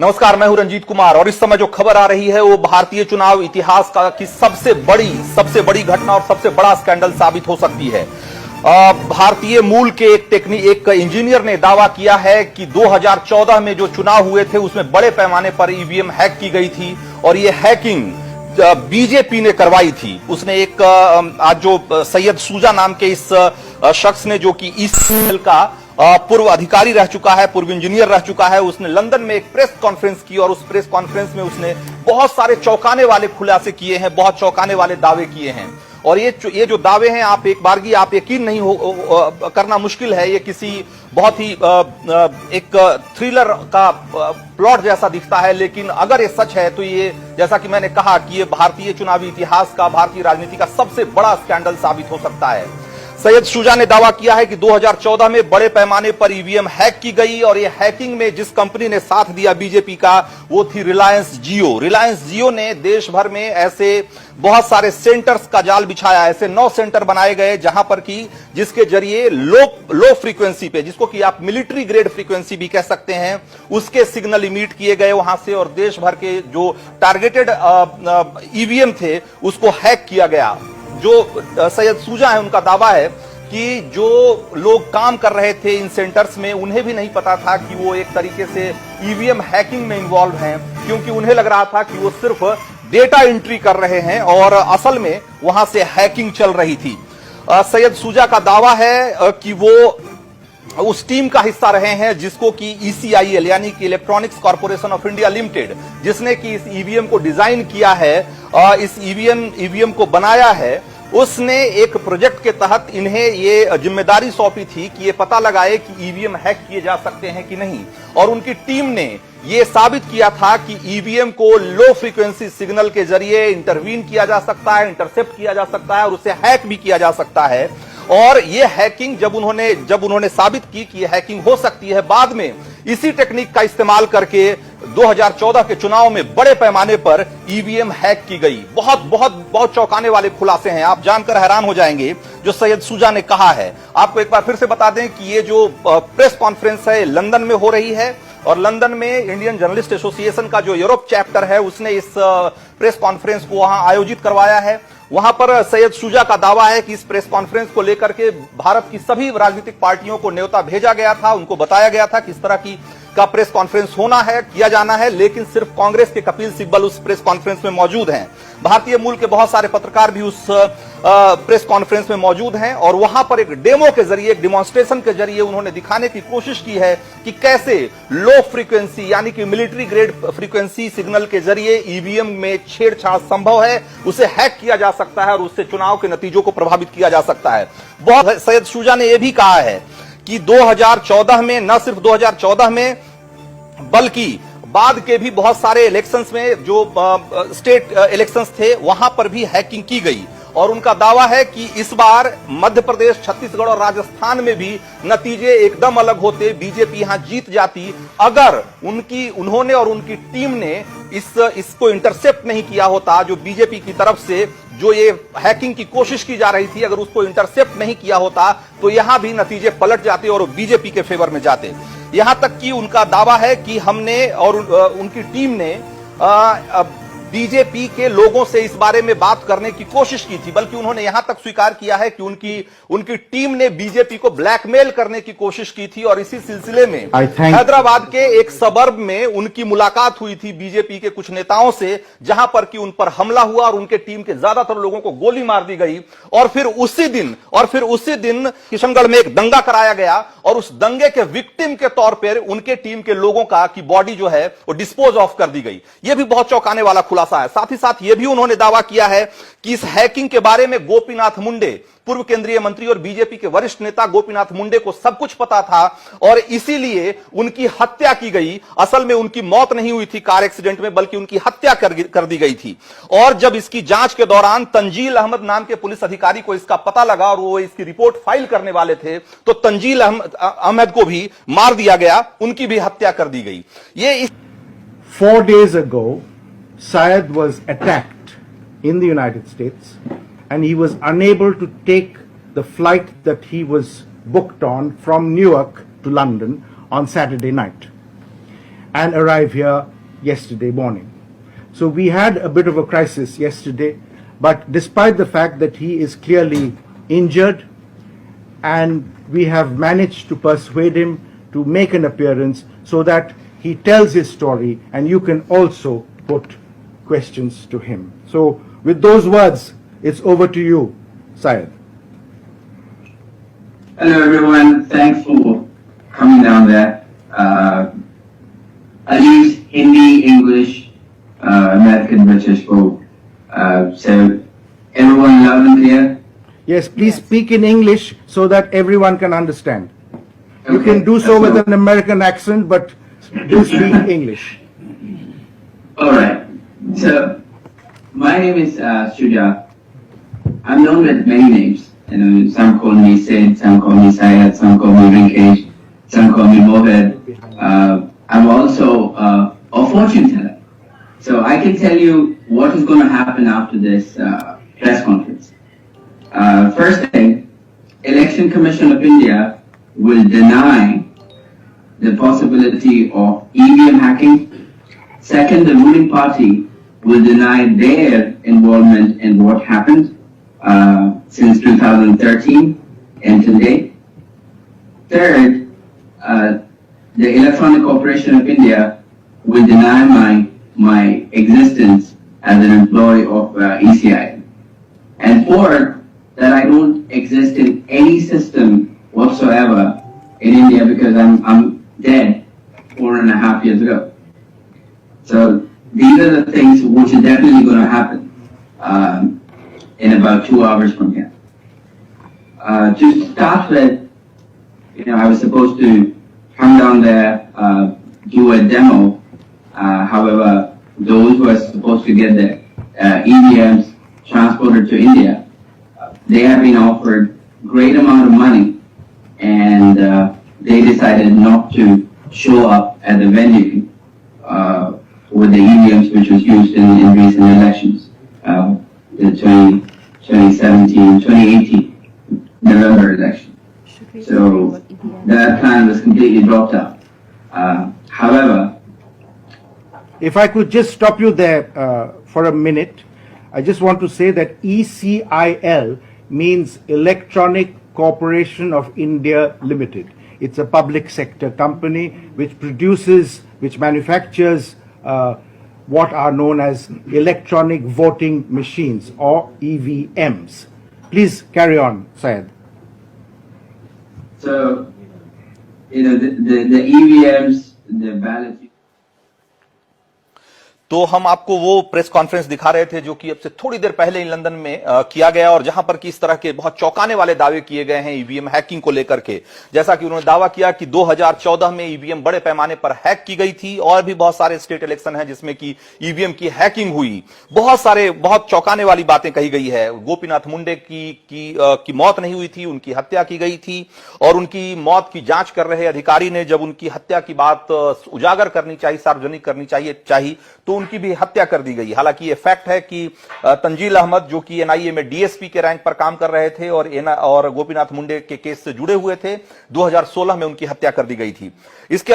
नमस्कार, मैं हूं रंजीत कुमार और इस समय जो खबर आ रही है वो भारतीय चुनाव इतिहास की सबसे बड़ी घटना और सबसे बड़ा स्कैंडल साबित हो सकती है। भारतीय मूल के एक इंजीनियर ने दावा किया है कि 2014 में जो चुनाव हुए थे उसमें बड़े पैमाने पर ईवीएम हैक की गई थी और ये हैकिंग बीजेपी ने करवाई थी। उसने एक आज जो सैयद शुजा नाम के इस शख्स ने, जो कि ईसीएल का पूर्व अधिकारी रह चुका है, पूर्व इंजीनियर रह चुका है, उसने लंदन में एक प्रेस कॉन्फ्रेंस की और उस प्रेस कॉन्फ्रेंस में उसने बहुत सारे चौंकाने वाले खुलासे किए हैं, बहुत चौंकाने वाले दावे किए हैं। और ये जो दावे हैं, आप एक बारगी आप यकीन नहीं करना मुश्किल है। ये किसी बहुत ही एक थ्रिलर का प्लॉट जैसा दिखता है, लेकिन अगर ये सच है तो ये, जैसा कि मैंने कहा, कि ये भारतीय चुनावी इतिहास का, भारतीय राजनीति का सबसे बड़ा स्कैंडल साबित हो सकता है। सैयद शुजा ने दावा किया है कि 2014 में बड़े पैमाने पर ईवीएम हैक की गई और ये हैकिंग में जिस कंपनी ने साथ दिया बीजेपी का, वो थी रिलायंस जियो। रिलायंस जियो ने देश भर में ऐसे बहुत सारे सेंटर्स का जाल बिछाया। ऐसे 9 सेंटर बनाए गए जहां पर कि जिसके जरिए लो फ्रीक्वेंसी पे, जिसको कि आप मिलिट्री ग्रेड फ्रीक्वेंसी भी कह सकते हैं, उसके सिग्नल इमिट किए गए वहां से और देश भर के जो टारगेटेड ईवीएम थे उसको हैक किया गया। जो सैयद शुजा है, उनका दावा है कि जो लोग काम कर रहे थे इन सेंटर्स में, उन्हें भी नहीं पता था कि वो एक तरीके से ईवीएम हैकिंग में इन्वॉल्व हैं, क्योंकि उन्हें लग रहा था कि वो सिर्फ डेटा एंट्री कर रहे हैं और असल में वहां से हैकिंग चल रही थी। सैयद शुजा का दावा है कि वो उस टीम का हिस्सा रहे हैं जिसको कि ईसीआईएल यानी कि electronics corporation of India limited, जिसने कि इस ईवीएम को डिजाइन किया है, इस ईवीएम को बनाया है, उसने एक प्रोजेक्ट के तहत इन्हें ये जिम्मेदारी सौंपी थी कि ये पता लगाए कि ईवीएम हैक किए जा सकते हैं कि नहीं। और उनकी टीम ने ये साबित किया था कि ईवीएम को लो फ्रीक्वेंसी सिग्नल के जरिए इंटरवीन किया जा सकता है, इंटरसेप्ट किया जा सकता है और उसे हैक भी किया जा सकता है। और ये हैकिंग जब उन्होंने साबित की कि ये हैकिंग हो सकती है, बाद में इसी टेक्निक का इस्तेमाल करके 2014 के चुनाव में बड़े पैमाने पर ईवीएम हैक की गई। बहुत चौंकाने वाले खुलासे हैं, आप जानकर हैरान हो जाएंगे जो सैयद शुजा ने कहा है। आपको एक बार फिर से बता दें कि ये जो प्रेस कॉन्फ्रेंस है लंदन में हो रही है और लंदन में इंडियन जर्नलिस्ट एसोसिएशन का जो यूरोप चैप्टर है उसने इस प्रेस कॉन्फ्रेंस को वहां आयोजित करवाया है। वहां पर सैयद शुजा का दावा है कि इस प्रेस कॉन्फ्रेंस को लेकर के भारत की सभी राजनीतिक पार्टियों को न्योता भेजा गया था, उनको बताया गया था कि इस तरह का प्रेस कॉन्फ्रेंस होना है, किया जाना है, लेकिन सिर्फ कांग्रेस के कपिल सिब्बल उस प्रेस कॉन्फ्रेंस में मौजूद हैं। भारतीय मूल के बहुत सारे पत्रकार भी उस प्रेस कॉन्फ्रेंस में मौजूद हैं और वहां पर एक डेमो के जरिए, एक डिमॉन्स्ट्रेशन के जरिए उन्होंने दिखाने की कोशिश की है कि कैसे लो फ्रीक्वेंसी यानी कि मिलिट्री ग्रेड फ्रीक्वेंसी सिग्नल के जरिए ईवीएम में छेड़छाड़ संभव है, उसे हैक किया जा सकता है और उससे चुनाव के नतीजों को प्रभावित किया जा सकता है। सैयद शुजा ने यह भी कहा है कि 2014 में, न सिर्फ 2014 में बल्कि बाद के भी बहुत सारे इलेक्शंस में, जो स्टेट इलेक्शंस थे, वहां पर भी हैकिंग की गई। और उनका दावा है कि इस बार मध्य प्रदेश, छत्तीसगढ़ और राजस्थान में भी नतीजे एकदम अलग होते, बीजेपी यहां जीत जाती, अगर उन्होंने और उनकी टीम ने इसको इंटरसेप्ट नहीं किया होता। जो बीजेपी की तरफ से जो ये हैकिंग की कोशिश की जा रही थी, अगर उसको इंटरसेप्ट नहीं किया होता तो यहां भी नतीजे पलट जाते और बीजेपी के फेवर में जाते। यहां तक कि उनका दावा है कि हमने और उनकी टीम ने बीजेपी के लोगों से इस बारे में बात करने की कोशिश की थी, बल्कि उन्होंने यहां तक स्वीकार किया है कि उनकी टीम ने बीजेपी को ब्लैकमेल करने की कोशिश की थी। और इसी सिलसिले में हैदराबाद के एक सबर्ब में उनकी मुलाकात हुई थी बीजेपी के कुछ नेताओं से, जहां पर कि उन पर हमला हुआ और उनके टीम के ज्यादातर लोगों को गोली मार दी गई। और फिर उसी दिन किशनगढ़ में एक दंगा कराया गया और उस दंगे के विक्टिम के तौर पर उनके टीम के लोगों की बॉडी जो है वो डिस्पोज ऑफ कर दी गई। यह भी बहुत चौंकाने वाला खुलासा है। साथ ही साथ यह भी उन्होंने दावा किया है कि इस हैकिंग के बारे में गोपीनाथ मुंडे, पूर्व केंद्रीय मंत्री और बीजेपी के वरिष्ठ नेता गोपीनाथ मुंडे को सब कुछ पता था और इसीलिए उनकी हत्या की गई। असल में उनकी मौत नहीं हुई थी कार एक्सीडेंट में, बल्कि उनकी हत्या कर दी गई थी। और जब इसकी जांच के दौरान तंजील अहमद नाम के पुलिस अधिकारी को इसका पता लगा और वो इसकी रिपोर्ट फाइल करने वाले थे, तो तंजील अहमद को भी मार दिया गया, उनकी भी हत्या कर दी गई। ये 4 days ago Syed was attacked in the United States and he was unable to take the flight that he was booked on from Newark to London on Saturday night. and arrive here yesterday morning. So we had a bit of a crisis yesterday, but despite the fact that he is clearly injured, and we have managed to persuade him to make an appearance so that he tells his story and you can also put questions to him. So with those words, it's over to you, Syed. Hello everyone, thanks for coming down there. I use Hindi, English, American, British both. So everyone loud and clear? Yes, please speak in English so that everyone can understand. You Okay, can do so that's with an American accent, but do speak English. Alright, so my name is Shuja. I'm known with many names. You know, some call me Sid, some call me Syed, some call me Rinkesh, some call me Mohit. I'm also a fortune teller. So I can tell you what is going to happen after this press conference. First thing, Election Commission of India will deny the possibility of EVM hacking. Second, the ruling party will deny their involvement in what happened since 2013 and today. Third, the Electronic Corporation of India will deny my existence as an employee of ECI. And fourth, that I don't exist in any system whatsoever in India because I'm dead 4.5 years ago. So these are the things which are definitely going to happen in about 2 hours from here. To start with, I was supposed to come down there, do a demo. However, those who are supposed to get the EVMs transported to India, they have been offered great amount of money, and they decided not to show up at the venue with the EVMs which was used in recent elections, the 2018 November election. So that plan was completely dropped out. However, If I could just stop you there for a minute, I just want to say that ECIL means Electronic Corporation of India Limited. It's a public sector company which manufactures what are known as electronic voting machines or EVMs. Please carry on, Syed. so, the EVMs, the ballot. तो हम आपको वो press conference दिखा रहे थे जो कि अब से थोड़ी देर पहले इन लंदन में किया गया और जहां पर कि इस तरह के बहुत चौंकाने वाले दावे किए गए हैं ईवीएम हैकिंग को लेकर के। जैसा कि उन्होंने दावा किया कि 2014 में ईवीएम बड़े पैमाने पर हैक की गई थी और भी बहुत सारे स्टेट इलेक्शन हैं जिसमें कि ईवीएम की हैकिंग हुई। बहुत चौंकाने वाली बातें कही गई है। गोपीनाथ मुंडे की मौत नहीं हुई थी, उनकी हत्या की गई थी और उनकी मौत की जांच कर रहे अधिकारी ने जब उनकी हत्या की बात उजागर करनी चाहिए, सार्वजनिक करनी चाहिए तो उनकी भी हत्या कर दी गई। हालांकि यह फैक्ट है कि तंजील अहमद जो कि एनआईए में डीएसपी के रैंक पर काम कर रहे थे और गोपीनाथ मुंडे के केस से जुड़े हुए थे, 2016 में उनकी हत्या कर दी गई थी। इसके